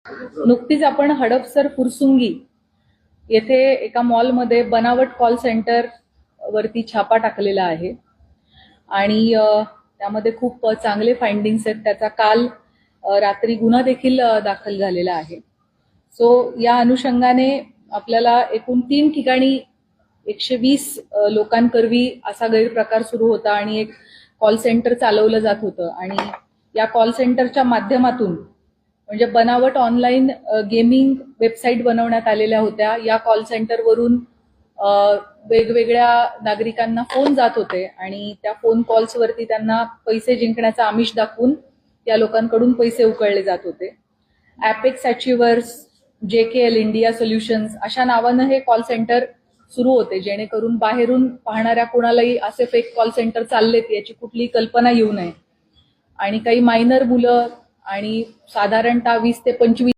नुकतीच आपण हडपसर फुरसुंगी येथे एका मॉलमध्ये बनावट कॉल सेंटर वरती छापा टाकलेला आहे आणि त्यामध्ये खूप चांगले फाइंडिंग्स आहेत. त्याचा काल रात्री गुन्हा देखील दाखल झालेला आहे. सो या अनुषंगाने आपल्याला एकूण 3 ठिकाणी 120 लोकांकरवी असा गैरप्रकार सुरू होता आणि एक कॉल सेंटर चालवलं जात होतं आणि या कॉल सेंटरच्या माध्यमातून म्हणजे बनावट ऑनलाईन गेमिंग वेबसाईट बनवण्यात आलेल्या होत्या. या कॉल सेंटरवरून वेगवेगळ्या नागरिकांना फोन जात होते आणि त्या फोन कॉल्सवरती त्यांना पैसे जिंकण्याचा आमिष दाखवून या लोकांकडून पैसे उकळले जात होते. Apex achievers, JKL India solutions अशा नावानं हे कॉल सेंटर सुरू होते, जेणेकरून बाहेरून पाहणाऱ्या कोणालाही असे फेक कॉल सेंटर चाललेत याची कुठली कल्पना येऊ नये. आणि काही मायनर मुलं आणि साधारणतः 20 ते 25